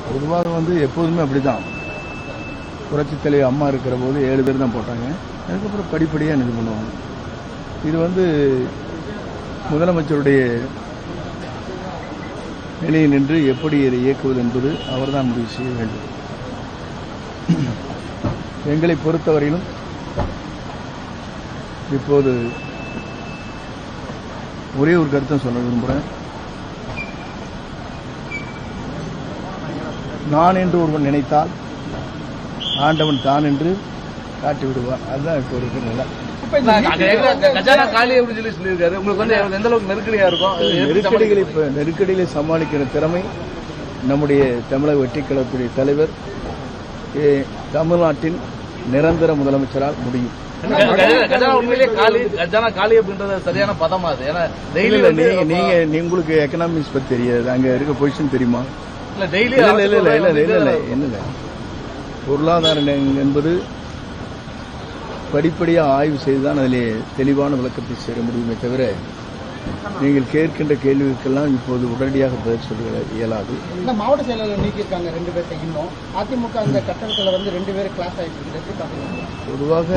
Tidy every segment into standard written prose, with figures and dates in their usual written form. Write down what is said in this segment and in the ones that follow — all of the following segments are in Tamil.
பொதுவாக எப்போதுமே அப்படிதான். புரட்சித் தலைவர் அம்மா இருக்கிற போது 7 பேர் தான் போட்டாங்க. அதுக்கப்புறம் படிப்படியாக இது பண்ணுவாங்க. இது முதலமைச்சருடைய நிலையில் நின்று எப்படி இதை இயக்குவது என்பது அவர்தான் முடிவு செய்ய வேண்டும். எங்களை பொறுத்தவரையிலும் இப்போது ஒரே ஒரு கருத்தை சொல்ல விரும்புகிறேன். நான் என்று ஒருவன் நினைத்தால் ஆண்டவன் தான் என்று காட்டி விடுவார். அதுதான் இப்போ இருக்கிற நிலை. நெருக்கடிகளை சமாளிக்கிற திறமை நம்முடைய தமிழக வெற்றிக் கழகத்துடைய தலைவர் தமிழ்நாட்டின் நிரந்தர முதலமைச்சரால் முடியும். சரியான பதமா? உங்களுக்கு எக்கனாமிக்ஸ் பத்தி தெரியாது, அங்க இருக்க பொசிஷன் தெரியுமா? என்ன பொருளாதாரம் என்பது படிப்படியாக ஆய்வு செய்துதான் அதிலே தெளிவான விளக்கத்தை சேர முடியுமே தவிர நீங்கள் கேட்கின்ற கேள்விக்கெல்லாம் இப்போது உடனடியாக பதில் சொல்ல இயலாது. மாவட்ட செயலாளர் நீக்கியிருக்காங்க 2 பேர்த்தை. இன்னும் அதிமுக அந்த கட்டணத்தில் 2 பேர் கிளாஸ் ஆயிட்டு. பொதுவாக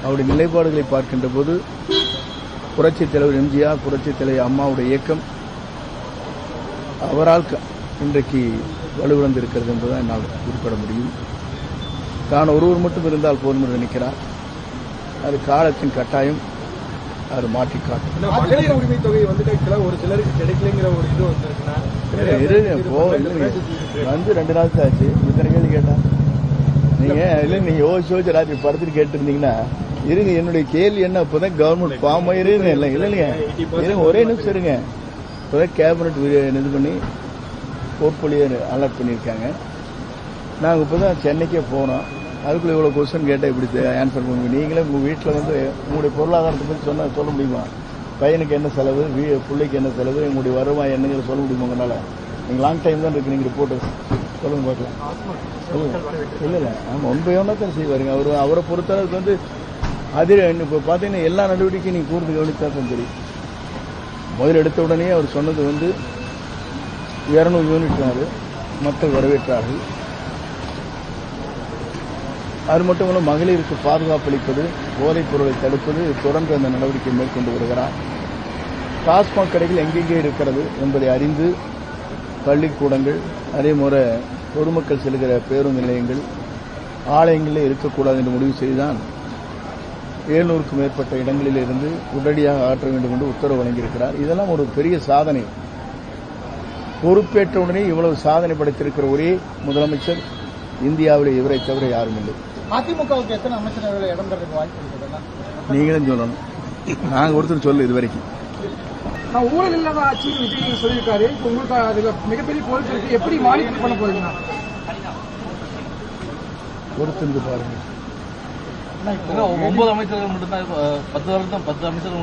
அவருடைய நிலைப்பாடுகளை பார்க்கின்ற போது புரட்சித் தலைவர் எம்ஜிஆர், புரட்சித் தலைவர் அம்மாவுடைய இயக்கம் அவரால் இன்றைக்கு வலுவிழந்திருக்கிறது என்பதை என்னால் குறிப்பிட முடியும். தான் ஒருவர் மட்டும் இருந்தால் போதும் என்று நினைக்கிறார். அது காலத்தின் கட்டாயம் அது மாற்றி காட்டும். மகளிர் உரிமை தொகை ஒரு சிலருக்கு கிடைக்கலங்கிற ஒரு இது வந்து 2 நாள் ஆச்சு. இத்தனை கேள்வி கேட்டா நீங்க யோசிச்சு ராத்திரி படத்துக்கு கேட்டு இருந்தீங்கன்னா இருங்க. என்னுடைய கேள்வி என்ன? இப்பதான் கவர்மெண்ட் ஃபார்ம் ஆயிருன்னு இல்லைங்க, ஒரே நிமிஷம் இருங்க. இப்பதான் கேபினட் இது பண்ணி போர்ட்போலியோ அலர்ட் பண்ணியிருக்காங்க. நாங்கள் இப்பதான் சென்னைக்கே போனோம். அதுக்குள்ள இவ்வளவு கொஸ்டின் கேட்டால் இப்படி ஆன்சர் பண்ணுங்க. நீங்களே உங்க வீட்டில் உங்களுடைய பொருளாதாரத்தை பற்றி சொல்ல முடியுமா? பையனுக்கு என்ன செலவு, பிள்ளைக்கு என்ன செலவு, உங்களுடைய வருவாய் என்னங்கிற சொல்ல முடியுமா? உங்களால நீங்க லாங் டைம் தான் இருக்கு. நீங்க ரிப்போர்ட் சொல்லுங்க பார்க்கலாம். இல்ல ஆமா, உண்மையோட தான் செய்வாருங்க. அவரை பொறுத்தளவுக்கு அது இப்போ பார்த்தீங்கன்னா எல்லா நடவடிக்கையும் நீங்க கூர்ந்து கவனித்தா தான் தெரியும். முதல் எடுத்த உடனே அவர் சொன்னது 200 யூனிட் மக்கள் வரவேற்றார்கள். அது மட்டுமல்ல, மகளிருக்கு பாதுகாப்பு அளிப்பது, போதைப் பொருளை தடுப்பது, தொடர்ந்து அந்த நடவடிக்கை மேற்கொண்டு வருகிறார். டாஸ்மாக் கடைகள் எங்கெங்கே இருக்கிறது என்பதை அறிந்து பள்ளிக்கூடங்கள், அதே முறை பொதுமக்கள் செல்கிற பேருந்து நிலையங்கள், ஆலயங்களிலே இருக்கக்கூடாது என்று முடிவு செய்துதான் 700க்கும் மேற்பட்ட இடங்களில் இருந்து உடனடியாக ஆற்ற வேண்டும் என்று உத்தரவு வழங்கியிருக்கிறார். இதெல்லாம் ஒரு பெரிய சாதனை. பொறுப்பேற்ற உடனே இவ்வளவு சாதனை படைத்திருக்கிற ஒரே முதலமைச்சர் இந்தியாவில் இவரை தவிர யாரும் இல்லை. அதிமுகவுக்கு எத்தனை அமைச்சரவையில் இடம் பெறதுக்கு வாய்ப்பு இருக்குதுன்னா நீங்களும் சொல்லணும். நாங்க ஒருத்தர் சொல்லு இது வரைக்கும். ஊழல் இல்லாத ஆட்சி விஜய் சொல்லியிருக்காரு. இப்ப உங்களுக்கு அதுல மிகப்பெரிய பொறுப்பு இருக்கு. எப்படி மானிட்டர் பண்ண போறீங்க? பொறுத்திருந்து பாருங்க. 9 அமைச்சர்கள் மட்டும்தான் 10 அமைச்சர்கள்